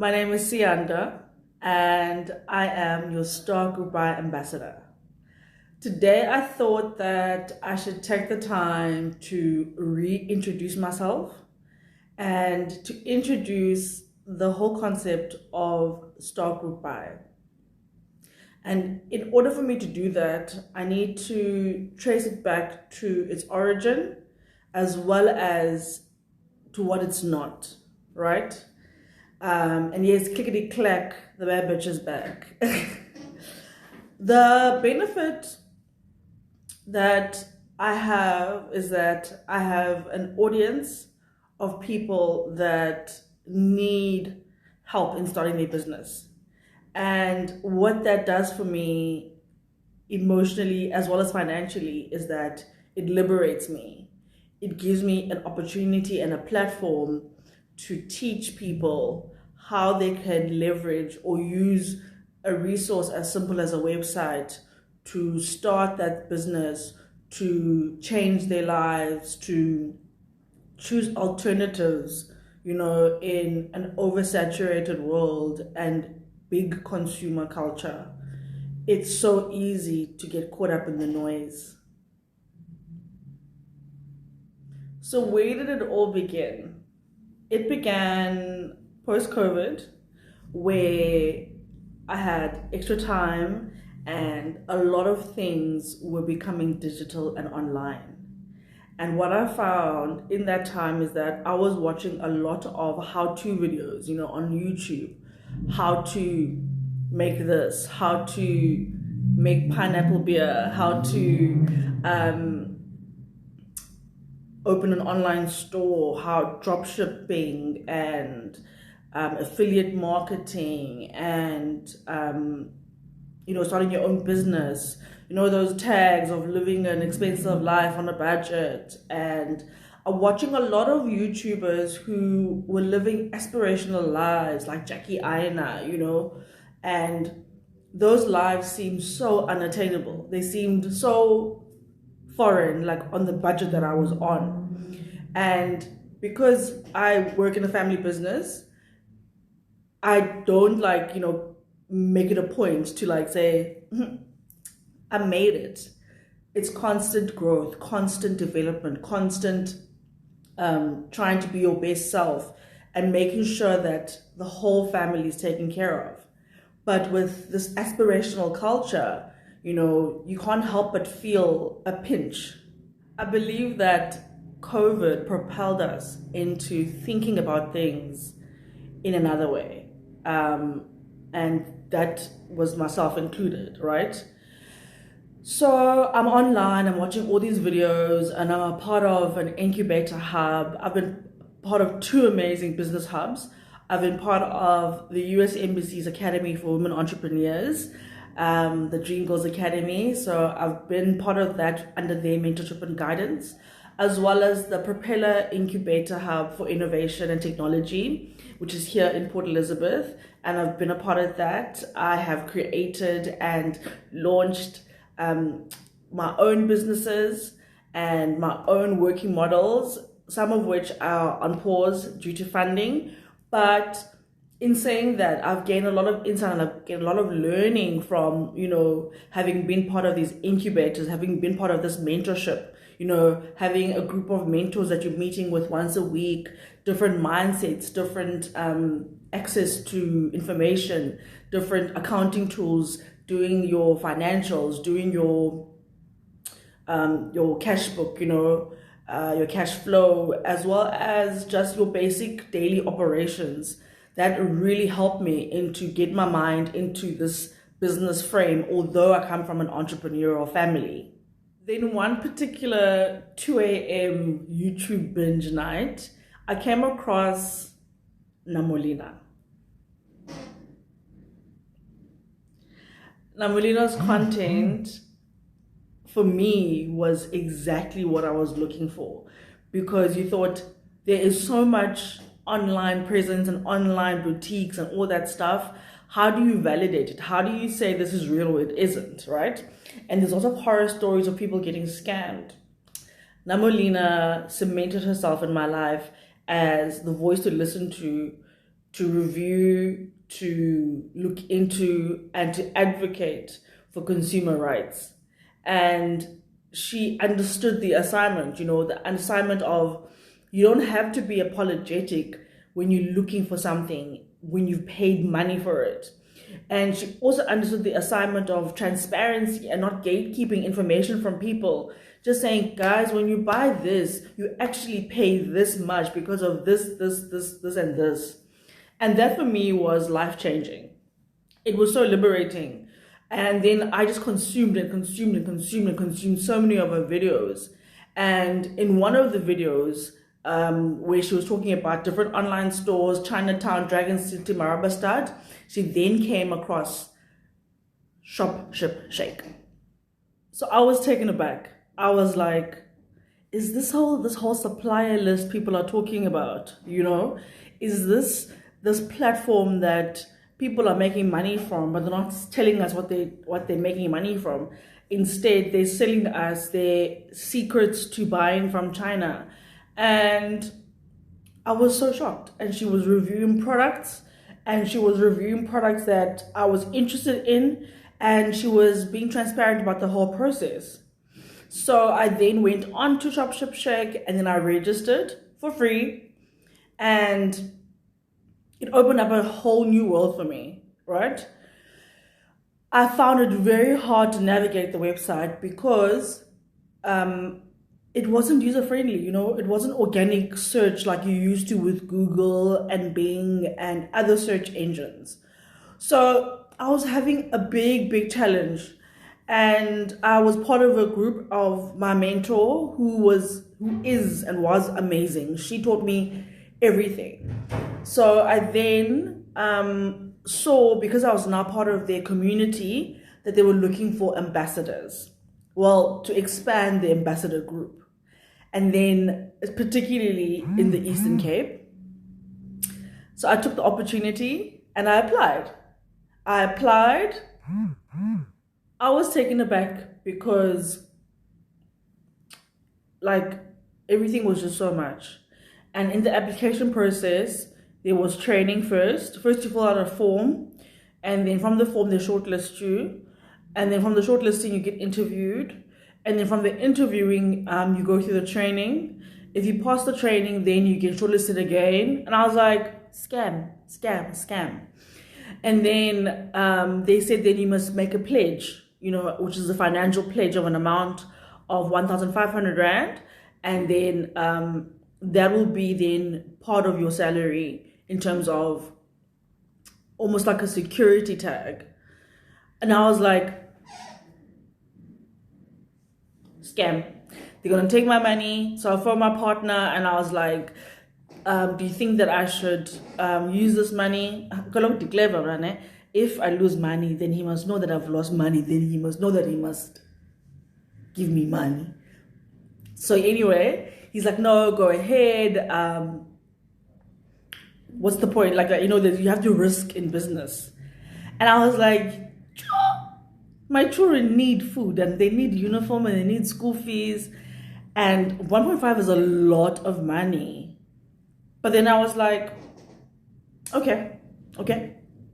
My name is Sianda, and I am your Star Group Buy ambassador. Today, I thought that I should take the time to reintroduce myself and to introduce the whole concept of Star Group Buy. And in order for me to do that, I need to trace it back to its origin as well as to what it's not, right? And yes, clickety clack, the bad bitch is back. The benefit that I have is that I have an audience of people that need help in starting their business. And what that does for me emotionally as well as financially is that it liberates me. It gives me an opportunity and a platform to teach people how they can leverage or use a resource as simple as a website to start that business, to change their lives, to choose alternatives, in an oversaturated world and big consumer culture. It's so easy to get caught up in the noise. So where did it all begin? It began post-COVID, where I had extra time and a lot of things were becoming digital and online. And what I found in that time is that I was watching a lot of how-to videos, on YouTube, how to make this, how to make pineapple beer, how to open an online store, how drop shipping and affiliate marketing and starting your own business, those tags of living an expensive life on a budget. And watching a lot of YouTubers who were living aspirational lives like Jackie Aina, and those lives seemed so unattainable. They seemed so foreign, like on the budget that I was on. And because I work in a family business, I don't make it a point to say, I made it. It's constant growth, constant development, constant trying to be your best self and making sure that the whole family is taken care of. But with this aspirational culture, you can't help but feel a pinch. I believe that COVID propelled us into thinking about things in another way. And that was myself included, right? So I'm online, I'm watching all these videos, and I'm a part of an incubator hub. I've been part of two amazing business hubs. I've been part of the US Embassy's Academy for Women Entrepreneurs, the Dream Girls Academy. So I've been part of that under their mentorship and guidance, as well as the Propeller Incubator Hub for Innovation and Technology, which is here in Port Elizabeth. And I've been a part of that. I have created and launched my own businesses and my own working models, some of which are on pause due to funding. But in saying that, I've gained a lot of insight and I've gained a lot of learning from, having been part of these incubators, having been part of this mentorship, having a group of mentors that you're meeting with once a week, different mindsets, different access to information, different accounting tools, doing your financials, doing your cash book, your cash flow, as well as just your basic daily operations. That really helped me to get my mind into this business frame, although I come from an entrepreneurial family. Then one particular 2 a.m. YouTube binge night, I came across Namolina. Namolina's content for me was exactly what I was looking for, because you thought there is so much online presence and online boutiques and all that stuff. How do you validate it? How do you say this is real or it isn't, right? And there's also horror stories of people getting scammed. Namolina cemented herself in my life as the voice to listen to to review, to look into, and to advocate for consumer rights. And she understood the assignment, the assignment of you don't have to be apologetic when you're looking for something, when you've paid money for it. And she also understood the assignment of transparency and not gatekeeping information from people. Just saying, guys, when you buy this, you actually pay this much because of this, and this. And that for me was life-changing. It was so liberating. And then I just consumed so many of her videos. And in one of the videos, where she was talking about different online stores, Chinatown, Dragon City, Marabastad, she then came across Shop, Ship, Shake. So I was taken aback. I was like, is this whole supplier list people are talking about, is this platform that people are making money from, but they're not telling us what they're making money from. Instead, they're selling us their secrets to buying from China. And I was so shocked. And she was reviewing products, and she was reviewing products that I was interested in, and she was being transparent about the whole process. So I then went on to Shop Ship Shake, and then I registered for free, and it opened up a whole new world for me, right? I found it very hard to navigate the website because it wasn't user-friendly, It wasn't organic search like you used to with Google and Bing and other search engines. So I was having a big challenge. And I was part of a group of my mentor who is and was amazing. She taught me everything. So I then saw, because I was now part of their community, that they were looking for ambassadors. Well, to expand the ambassador group. And then particularly in the Eastern Cape. So I took the opportunity and I applied. I was taken aback because everything was just so much. And in the application process, there was training first. First you fill out a form, and then from the form they shortlist you. And then from the shortlisting you get interviewed. And then from the interviewing, you go through the training. If you pass the training, then you get shortlisted again. And I was like, scam. And then they said then you must make a pledge, which is a financial pledge of an amount of 1,500 Rand. And then that will be then part of your salary in terms of almost like a security tag. And I was like, scam. They're going to take my money. So I phoned my partner and I was like, do you think that I should use this money? If I lose money, then he must know that I've lost money. Then he must know that he must give me money. So anyway, he's like, no, go ahead. What's the point? That you have to risk in business. And I was like, my children need food and they need uniform and they need school fees. And 1.5 is a lot of money. But then I was like, okay,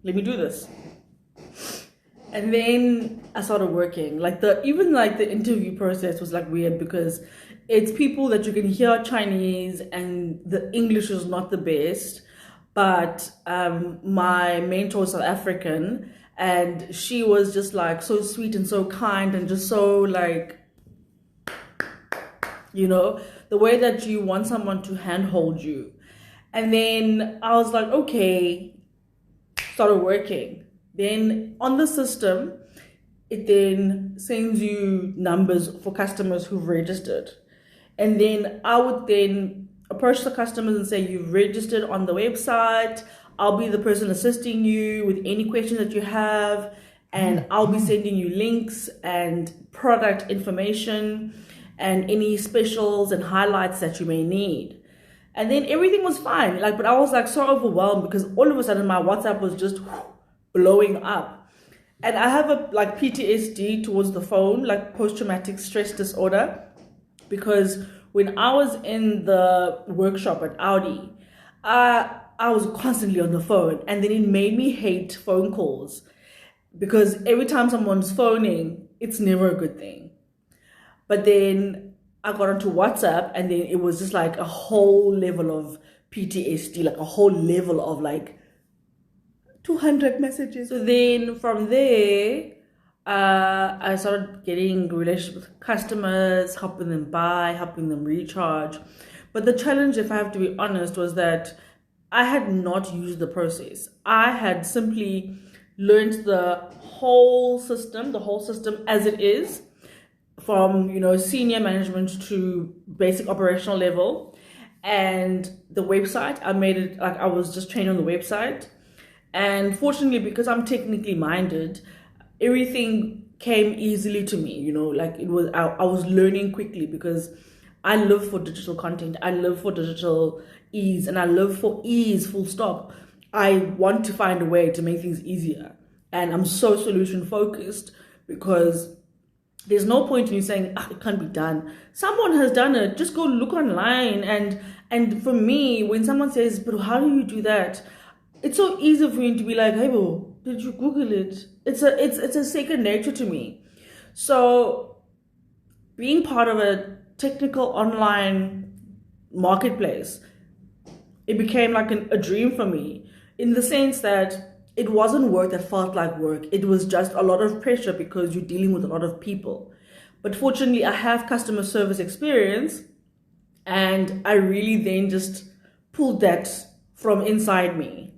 let me do this. And then I started working. Even the interview process was weird because it's people that you can hear Chinese and the English is not the best. But my mentor is South African and she was just so sweet and so kind and just so the way that you want someone to handhold you. And then I was like, okay, started working. Then on the system, it then sends you numbers for customers who've registered. And then I would then approach the customers and say, you've registered on the website. I'll be the person assisting you with any questions that you have. And I'll be sending you links and product information and any specials and highlights that you may need. And then everything was fine. But I was so overwhelmed because all of a sudden my WhatsApp was just blowing up. And I have a PTSD towards the phone, post-traumatic stress disorder, because when I was in the workshop at Audi, I was constantly on the phone, and then it made me hate phone calls because every time someone's phoning, it's never a good thing. But then I got onto WhatsApp, and then it was just like a whole level of PTSD, like a whole level of like 200 messages. So then from there, I started getting relationships with customers, helping them buy, helping them recharge. But the challenge, if I have to be honest, was that I had not used the process. I had simply learned the whole system as it is, from senior management to basic operational level. And the website, I made it like I was just trained on the website. And fortunately, because I'm technically minded, everything came easily to me. Like I was learning quickly because I live for digital content. I live for digital ease, and I live for ease, full stop. I want to find a way to make things easier. And I'm so solution focused because there's no point in you saying, it can't be done. Someone has done it. Just go look online. And for me, when someone says, but how do you do that? It's so easy for me to be like, hey, bro, did you Google it? It's a second nature to me. So being part of a technical online marketplace, it became like a dream for me, in the sense that it wasn't work that felt like work. It was just a lot of pressure because you're dealing with a lot of people. But fortunately, I have customer service experience, and I really then just pulled that from inside me.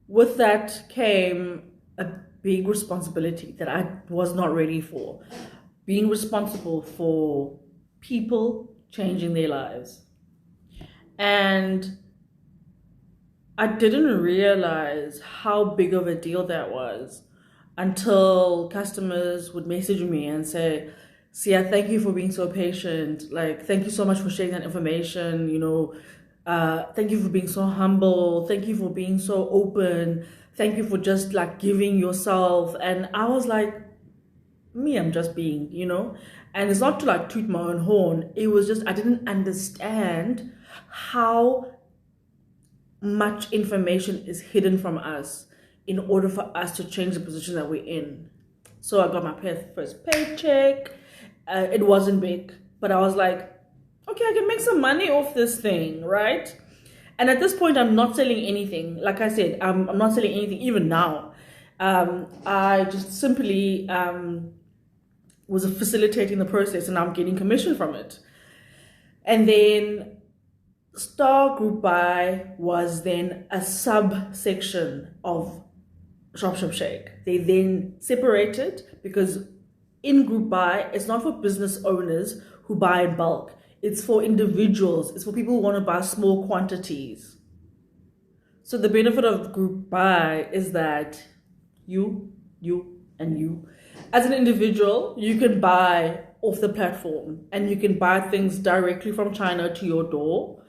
With that came a big responsibility that I was not ready for. Being responsible for people changing their lives. And I didn't realize how big of a deal that was until customers would message me and say, Sia, thank you for being so patient. Like, thank you so much for sharing that information. Thank you for being so humble. Thank you for being so open. Thank you for just like giving yourself. And I was like, I'm just being, and it's not to like toot my own horn. It was just, I didn't understand how much information is hidden from us in order for us to change the position that we're in. So I got my first paycheck. It wasn't big, but I was like, okay, I can make some money off this thing, right? And at this point, I'm not selling anything. Like I said, I'm not selling anything even now. I just simply was facilitating the process, and I'm getting commission from it. And then Star Group Buy was then a subsection of Shop Shake. They then separated because in Group Buy, it's not for business owners who buy in bulk. It's for individuals. It's for people who want to buy small quantities. So the benefit of Group Buy is that you, and you, as an individual, you can buy off the platform, and you can buy things directly from China to your door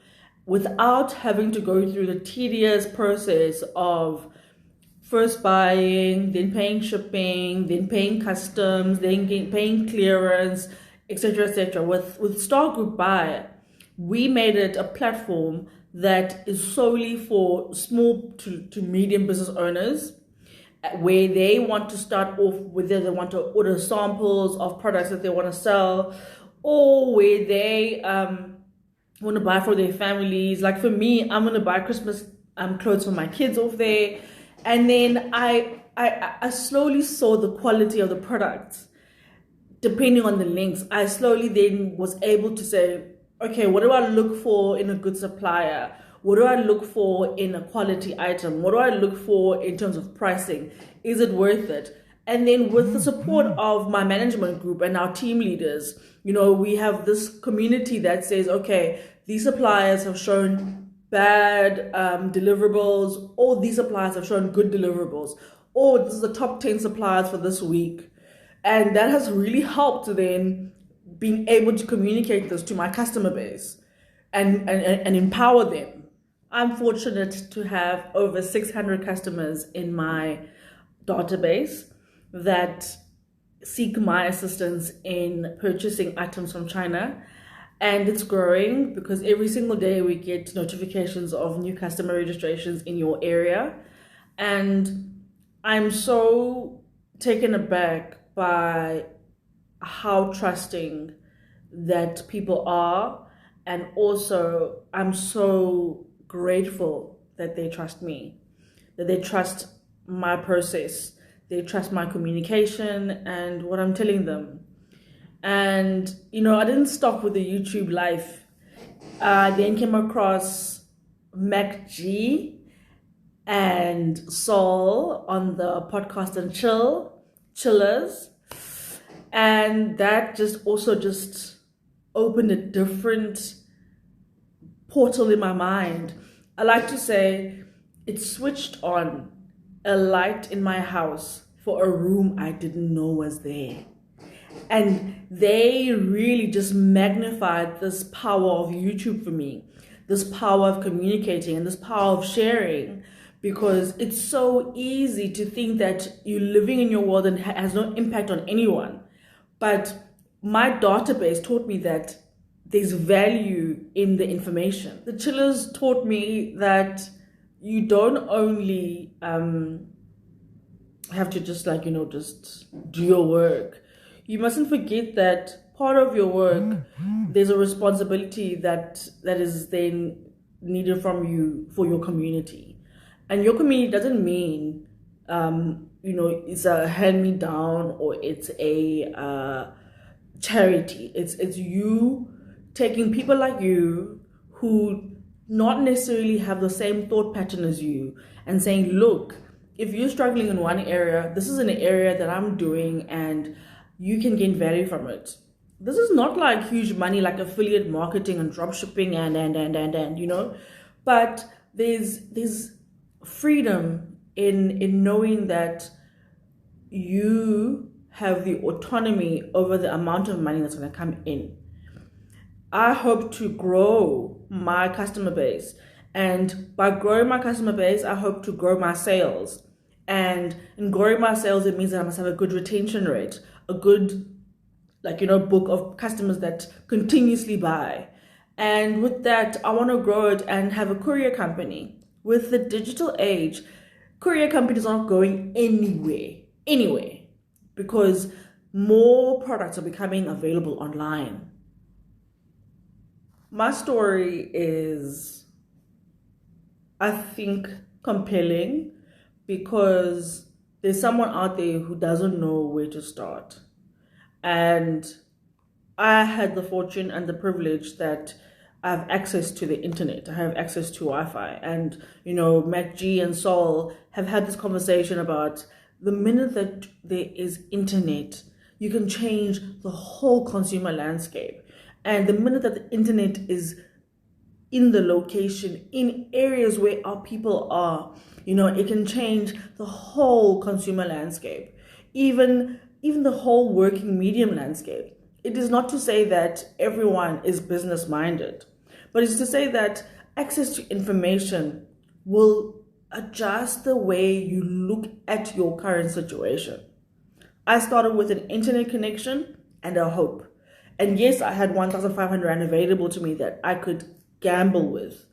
without having to go through the tedious process of first buying, then paying shipping, then paying customs, then paying clearance, etc., etc. With Star Group Buy, we made it a platform that is solely for small to medium business owners, where they want to start off, whether they want to order samples of products that they want to sell, or where they want to buy for their families. Like for me, I'm going to buy Christmas clothes for my kids off there. And then I slowly saw the quality of the products depending on the links. I slowly then was able to say, okay, what do I look for in a good supplier? What do I look for in a quality item? What do I look for in terms of pricing? Is it worth it? And then with the support of my management group and our team leaders, we have this community that says, okay, these suppliers have shown bad deliverables, or these suppliers have shown good deliverables, or this is the top 10 suppliers for this week. And that has really helped then being able to communicate this to my customer base and empower them. I'm fortunate to have over 600 customers in my database that seek my assistance in purchasing items from China. And it's growing because every single day we get notifications of new customer registrations in your area. And I'm so taken aback by how trusting that people are. And also, I'm so grateful that they trust me, that they trust my process, they trust my communication and what I'm telling them. And, I didn't stop with the YouTube life. I then came across Mac G and Saul on the podcast and Chillers. And that just opened a different portal in my mind. I like to say it switched on a light in my house for a room I didn't know was there. And they really just magnified this power of YouTube for me, this power of communicating and this power of sharing, because it's so easy to think that you're living in your world and has no impact on anyone. But my database taught me that there's value in the information. The Chillers taught me that you don't only have to just do your work. You mustn't forget that part of your work, there's a responsibility that is then needed from you for your community. And your community doesn't mean, it's a hand-me-down or it's a charity. It's you taking people like you who not necessarily have the same thought pattern as you and saying, look, if you're struggling in one area, this is an area that I'm doing and you can gain value from it. This is not like huge money like affiliate marketing and drop shipping and but there's freedom in knowing that you have the autonomy over the amount of money that's going to come in. I hope to grow my customer base, and by growing my customer base, I hope to grow my sales. And in growing my sales, it means that I must have a good retention rate, a good book of customers that continuously buy. And with that, I want to grow it and have a courier company. With the digital age, courier companies aren't going anywhere, because more products are becoming available online. My story is, I think, compelling because there's someone out there who doesn't know where to start. And I had the fortune and the privilege that I have access to the internet. I have access to Wi-Fi. And, Mac G and Saul have had this conversation about the minute that there is internet, you can change the whole consumer landscape. And the minute that the internet is in the location, in areas where our people are, it can change the whole consumer landscape, even the whole working medium landscape. It is not to say that everyone is business minded, but it's to say that access to information will adjust the way you look at your current situation. I started with an internet connection and a hope. And yes, I had 1,500 Rand available to me that I could gamble with.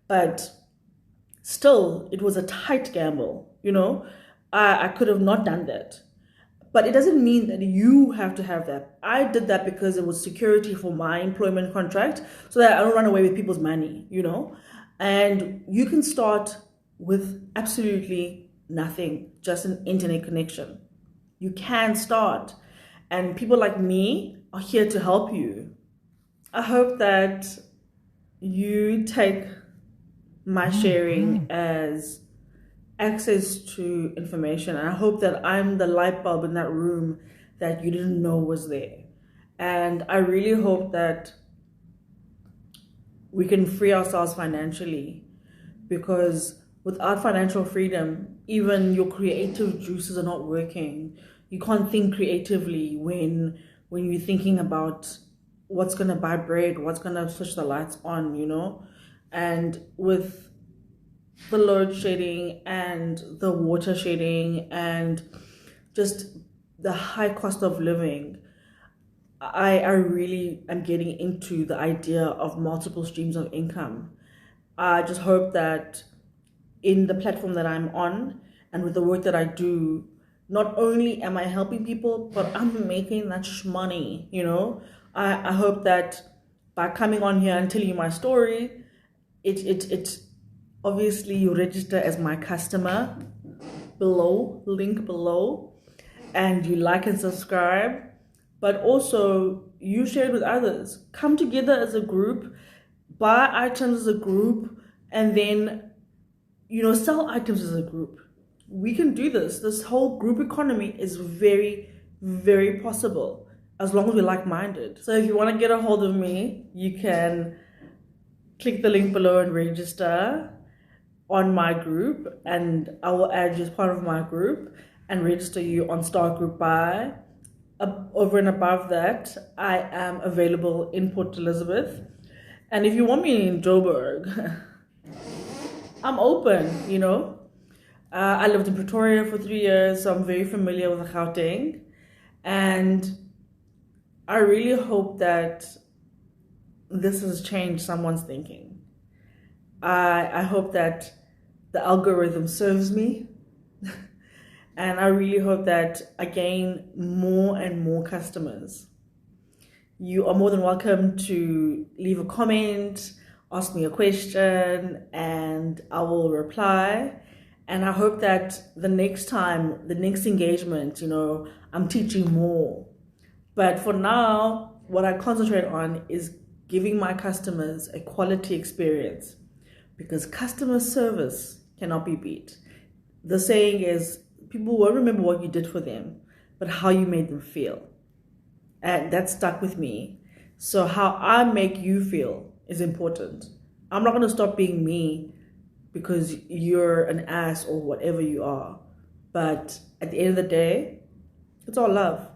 But still, it was a tight gamble, I could have not done that. But it doesn't mean that you have to have that. I did that because it was security for my employment contract so that I don't run away with people's money, And you can start with absolutely nothing, just an internet connection. You can start. And people like me are here to help you. I hope that you take my sharing as access to information. And I hope that I'm the light bulb in that room that you didn't know was there. And I really hope that we can free ourselves financially, because without financial freedom, even your creative juices are not working. You can't think creatively when you're thinking about what's going to buy bread, what's going to switch the lights on, And with the load shedding and the water shedding and just the high cost of living, I really am getting into the idea of multiple streams of income. I just hope that in the platform that I'm on and with the work that I do, not only am I helping people, but I'm making that money, you know? I hope that by coming on here and telling you my story, it obviously you register as my customer below, link below, and you like and subscribe, but also you share it with others. Come together as a group, buy items as a group, and then sell items as a group. We can do this. This whole group economy is very, very possible as long as we're like-minded. So if you want to get a hold of me, you can click the link below and register on my group, and I will add you as part of my group and register you on Start Group Buy. Over and above that, I am available in Port Elizabeth. And if you want me in Joburg, I'm open, I lived in Pretoria for 3 years, so I'm very familiar with Gauteng. And I really hope that this has changed someone's thinking. I hope that the algorithm serves me. And I really hope that I gain more and more customers. You are more than welcome to leave a comment, ask me a question, and I will reply. And I hope that the next time, the next engagement, I'm teaching more. But for now, what I concentrate on is giving my customers a quality experience, because customer service cannot be beat. The saying is, people won't remember what you did for them, but how you made them feel. And that stuck with me. So how I make you feel is important. I'm not going to stop being me because you're an ass or whatever you are. But at the end of the day, it's all love.